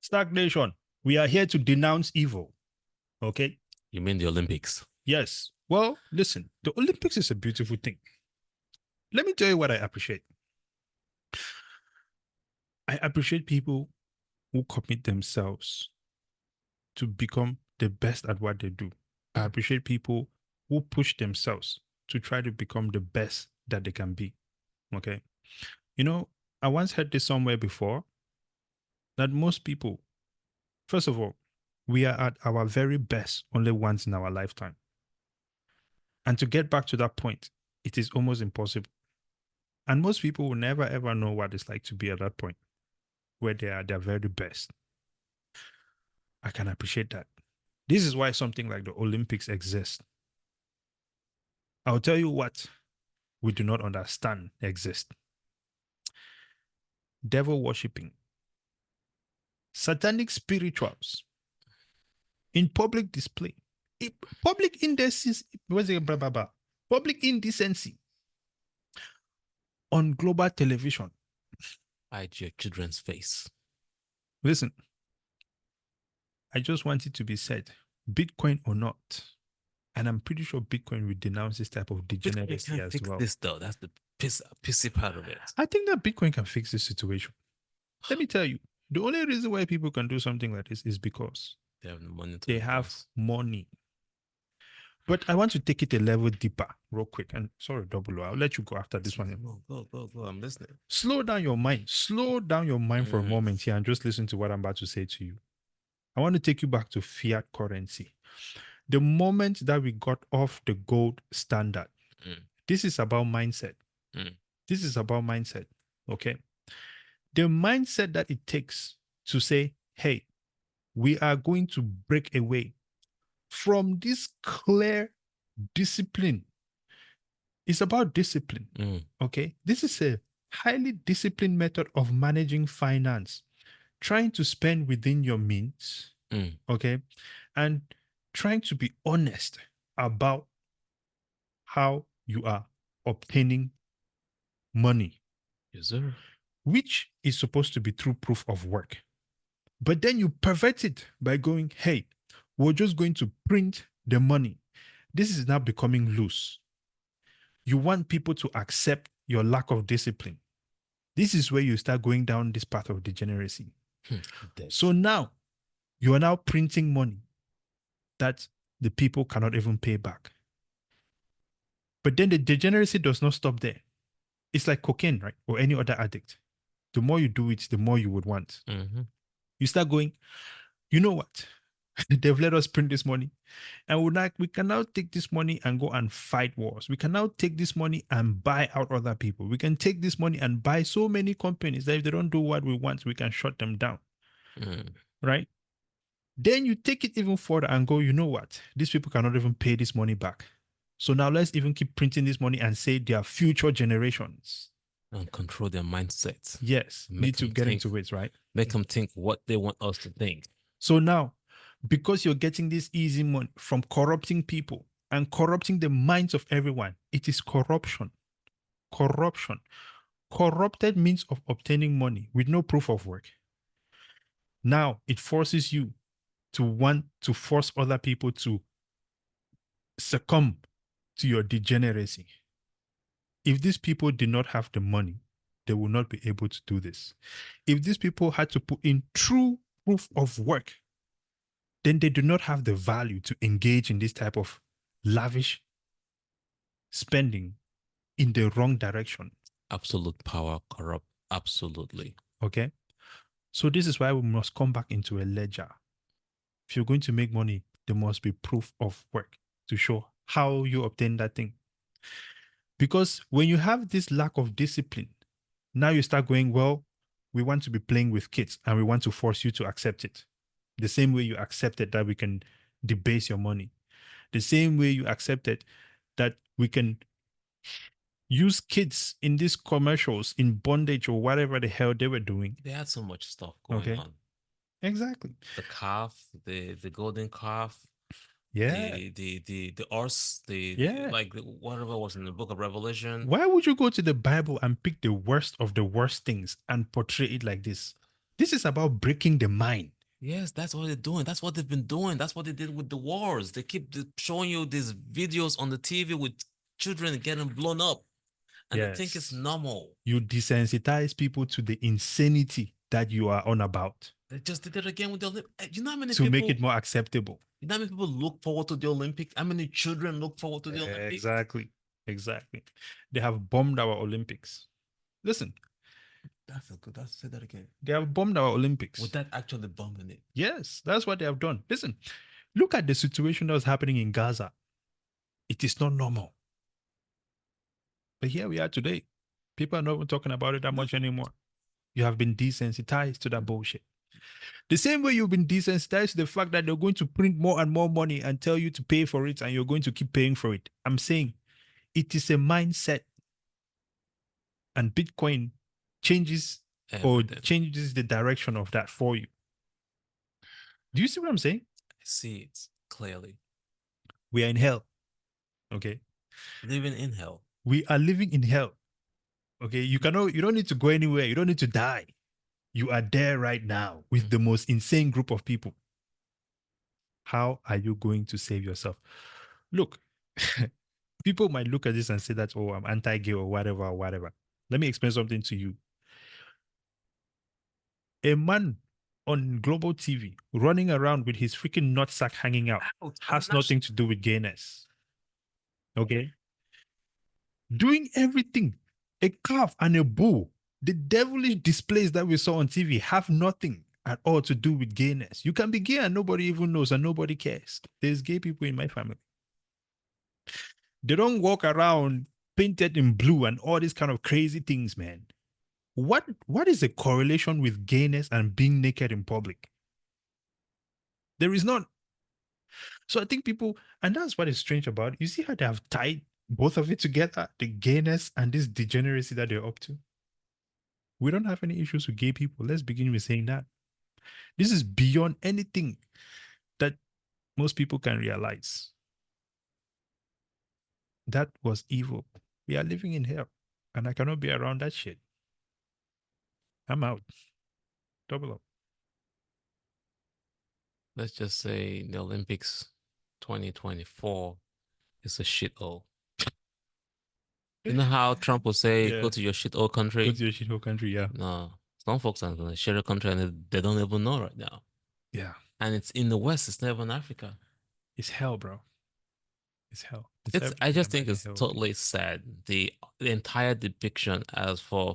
STAKK Nation, we are here to denounce evil. Okay? You mean the Olympics? Yes. Well, listen, the Olympics is a beautiful thing. Let me tell you what I appreciate. I appreciate people who commit themselves to become the best at what they do. I appreciate people who push themselves to try to become the best that they can be. Okay? You know, I once heard this somewhere before that most people, first of all, we are at our very best only once in our lifetime. And to get back to that point, it is almost impossible. And most people will never ever know what it's like to be at that point where they are their very best. I can appreciate that. This is why something like the Olympics exists. I'll tell you what we do not understand exists. Devil worshipping, satanic spirituals in public display, public indecency, public indecency on global television. Hide your children's face. Listen, I just want it to be said, Bitcoin or not, and I'm pretty sure Bitcoin will denounce this type of degeneracy Bitcoin as fix well. this though. That's the pissy part of it. I think that Bitcoin can fix this situation. Let me tell you, the only reason why people can do something like this is because They have the money to they have invest. money. But I want to take it a level deeper, real quick. And sorry, Double O, I'll let you go after this one. Go. I'm listening. Slow down your mind. Slow down your mind for a moment here and just listen to what I'm about to say to you. I want to take you back to fiat currency. The moment that we got off the gold standard, this is about mindset. This is about mindset. Okay. The mindset that it takes to say, hey, we are going to break away from this clear discipline. It's about discipline. Okay. This is a highly disciplined method of managing finance, trying to spend within your means. Okay. And trying to be honest about how you are obtaining money. Yes, sir. Which is supposed to be through proof of work. But then you pervert it by going, hey, we're just going to print the money. This is now becoming loose. You want people to accept your lack of discipline. This is where you start going down this path of degeneracy. So now you are now printing money that the people cannot even pay back. But then the degeneracy does not stop there. It's like cocaine, right? Or any other addict. The more you do it, the more you would want. You start going, you know what? They've let us print this money. And we can now take this money and go and fight wars. We can now take this money and buy out other people. We can take this money and buy so many companies that if they don't do what we want, we can shut them down. Right? Then you take it even further and go, you know what? These people cannot even pay this money back. So now let's even keep printing this money and say they are future generations. And control their mindsets. Yes. Need to get into it, right? Make them think what they want us to think. So now, because you're getting this easy money from corrupting people and corrupting the minds of everyone, it is corruption. Corruption. Corrupted means of obtaining money with no proof of work. Now, it forces you to want to force other people to succumb to your degeneracy. If these people did not have the money, they will not be able to do this. If these people had to put in true proof of work, then they do not have the value to engage in this type of lavish spending in the wrong direction. Absolute power corrupt. Absolutely. Okay. So this is why we must come back into a ledger. If you're going to make money, there must be proof of work to show how you obtain that thing. Because when you have this lack of discipline, now you start going, well, we want to be playing with kids and we want to force you to accept it. The same way you accepted that we can debase your money. The same way you accepted that we can use kids in these commercials in bondage or whatever the hell they were doing. They had so much stuff going on. Exactly. The calf, the golden calf. Yeah. The horse, like whatever was in the book of Revelation. Why would you go to the Bible and pick the worst of the worst things and portray it like this? This is about breaking the mind. Yes, that's what they're doing. That's what they've been doing. That's what they did with the wars. They keep showing you these videos on the TV with children getting blown up, and they think it's Yes. normal. You desensitize people to the insanity that you are on about They just did it again with the Olympics. You know how many to make people? it more acceptable. You know how many people look forward to the Olympics? How many children look forward to the Olympics? Exactly. Exactly. They have bombed our Olympics. Listen, That's a good. That's say that again. they have bombed our Olympics. With that actually bombing it. Yes, that's what they have done. Listen, look at the situation that was happening in Gaza. It is not normal. But here we are today. People are not even talking about it that much anymore. You have been desensitized to that bullshit. The same way you've been desensitized to the fact that they're going to print more and more money and tell you to pay for it and you're going to keep paying for it. I'm saying it is a mindset, and Bitcoin changes or changes the direction of that for you. Do you see what I'm saying? I see it clearly. We are in hell. Okay. Living in hell. We are living in hell. Okay. You don't need to go anywhere. You don't need to die. You are there right now with the most insane group of people. How are you going to save yourself? Look, people might look at this and say that, oh, I'm anti-gay or whatever, or whatever. Let me explain something to you. A man on global TV running around with his freaking nutsack hanging out has nothing to do with gayness. Okay? Doing everything, a calf and a bull, the devilish displays that we saw on TV have nothing at all to do with gayness. You can be gay and nobody even knows and nobody cares. There's gay people in my family. They don't walk around painted in blue and all these kind of crazy things, man. What is the correlation with gayness and being naked in public? There is none. So I think people, and that's what is strange about it. You see how they have tied both of it together, the gayness and this degeneracy that they're up to. We don't have any issues with gay people. Let's begin with saying that. This is beyond anything that most people can realize. That was evil. We are living in hell, and I cannot be around that shit. I'm out. Double up. Let's just say the Olympics 2024 is a shithole. You know how Trump will say, Yeah. go to your shithole country? Go to your shithole country, yeah. No. Some folks are going to share a country and they don't even know right now. Yeah. And it's in the West, it's never in Africa. It's hell, bro. It's hell. I just think it's totally sad. The entire depiction as for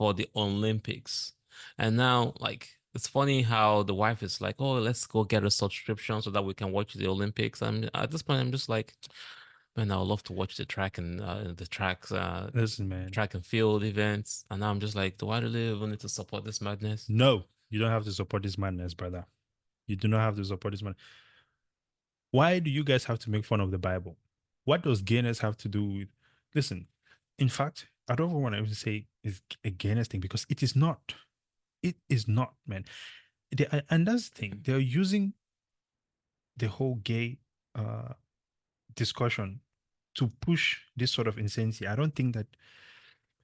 the Olympics. And now, like, it's funny how the wife is like, oh, let's go get a subscription so that we can watch the Olympics. At this point, I'm just like, man, I would love to watch the track and listen, man, track and field events. And now I'm just like, do I really even need to support this madness? No, you don't have to support this madness, brother. You do not have to support this madness. Why do you guys have to make fun of the Bible? What does gayness have to do with? Listen, in fact, I don't even want to even say it's a gayness thing because it is not. It is not, man. And that's the thing. They're using the whole gay discussion to push this sort of insanity. I don't think that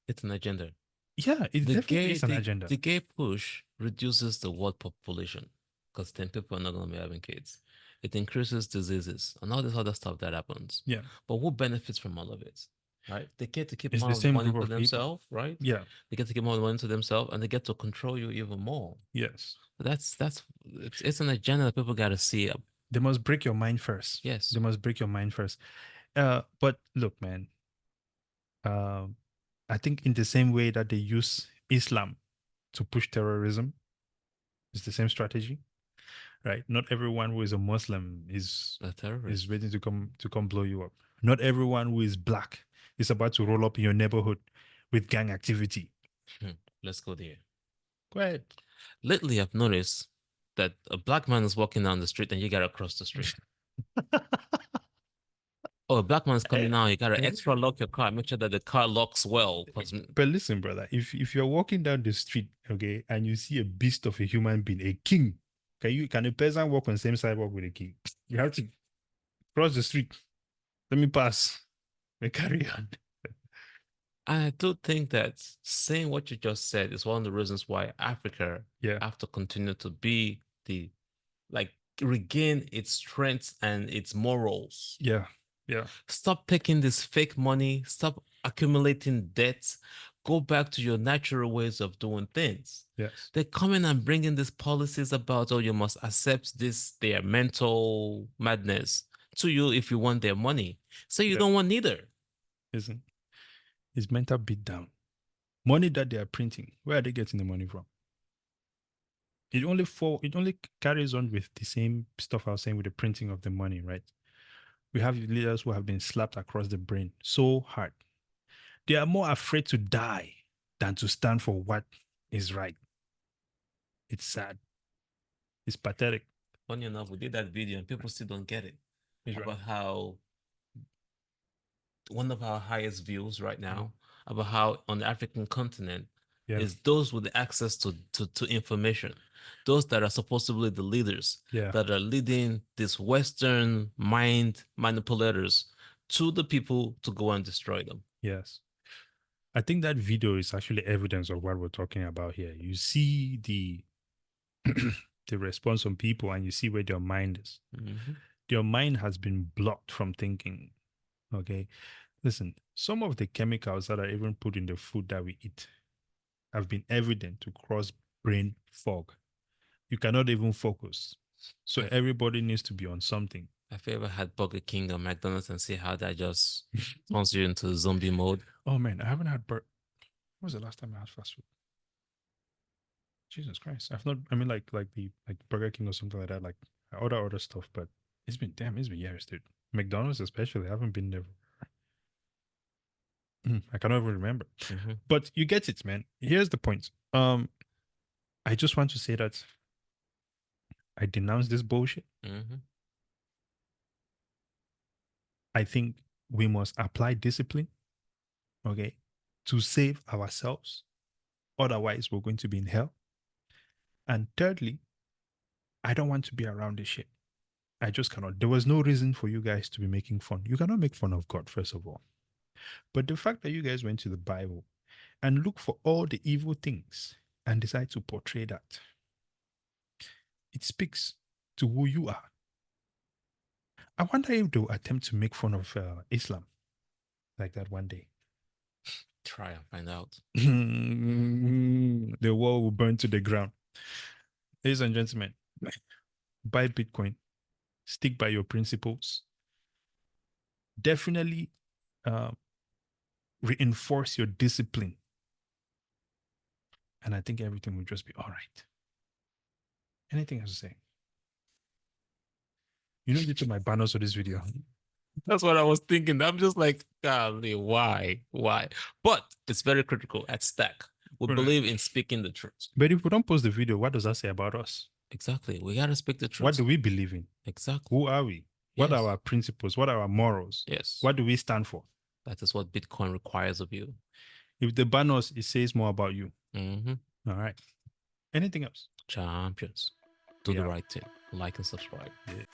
it's an agenda. Yeah, it definitely is an agenda. The gay push reduces the world population because then people are not going to be having kids. It increases diseases and all this other stuff that happens. Yeah. But who benefits from all of it? Right? They get to keep it's more the same money group for of themselves, people. right? Yeah. They get to keep more money to themselves and they get to control you even more. Yes. It's an agenda that people got to see. They must break your mind first. Yes. They must break your mind first. But look, man, I think in the same way that they use Islam to push terrorism, it's the same strategy, right? Not everyone who is a Muslim is a terrorist, is ready to come blow you up. Not everyone who is black is about to roll up in your neighborhood with gang activity. Let's go there. Go ahead. Lately, I've noticed that a black man is walking down the street and you gotta cross the street. Oh, a black man's coming now. You gotta extra lock your car. Make sure that the car locks well. But listen, brother, if you're walking down the street, okay, and you see a beast of a human being, a king, can a peasant walk on the same sidewalk with a king? You have to cross the street. Let me pass. We carry on. I do think that saying what you just said is one of the reasons why Africa Yeah, have to continue to be the like regain its strength and its morals. yeah, yeah, Stop taking this fake money, stop accumulating debts, go back to your natural ways of doing things. yes, They come in and bring in these policies about, oh, you must accept this, their mental madness to you if you want their money. So you yeah. don't want neither. Isn't it's mental beatdown. Money that they are printing. Where are they getting the money from? It only carries on with the same stuff I was saying with the printing of the money, right? We have leaders who have been slapped across the brain so hard. They are more afraid to die than to stand for what is right. It's sad. It's pathetic. Funny enough, we did that video and people still don't get it It's right. about how one of our highest views right Mm. now about how on the African continent Yeah. is those with the access to information, those that are supposed to be the leaders Yeah. that are leading these Western mind manipulators to the people to go and destroy them. Yes. I think that video is actually evidence of what we're talking about here. You see the the response from people and you see where their mind is. Mm-hmm. Their mind has been blocked from thinking. Okay. Listen, some of the chemicals that are even put in the food that we eat have been evident to cause brain fog. You cannot even focus. So Have, everybody needs to be on something. have you ever had Burger King or McDonald's and see how that just turns you into zombie mode? Oh man, I haven't had when was the last time I had fast food? Jesus Christ. I've not I mean like Burger King or something like that. Like I order other stuff, but it's been years, dude. McDonald's especially. I haven't been there. I cannot even remember. Mm-hmm. But you get it, man. Here's the point. I just want to say that I denounce this bullshit. Mm-hmm. I think we must apply discipline, okay, to save ourselves. Otherwise, we're going to be in hell. And thirdly, I don't want to be around this shit. I just cannot. There was no reason for you guys to be making fun. You cannot make fun of God, first of all. But the fact that you guys went to the Bible and look for all the evil things and decide to portray that, it speaks to who you are. I wonder if they'll attempt to make fun of Islam like that one day. Try and find out. The wall will burn to the ground. Ladies and gentlemen, buy Bitcoin, stick by your principles. Definitely uh, reinforce your discipline. And I think everything will just be all right. Anything else to say? You know, you took my banners for this video. That's what I was thinking. I'm just like, golly, why? Why? But it's very critical at STAKK. We believe in speaking the truth. But if we don't post the video, what does that say about us? Exactly. We got to speak the truth. What do we believe in? Exactly. Who are we? What are our principles? What are our morals? Yes. What do we stand for? That is what Bitcoin requires of you. If they ban us, it says more about you. Mm-hmm. All right. Anything else? Champions. Do the right thing. Like and subscribe. Yeah.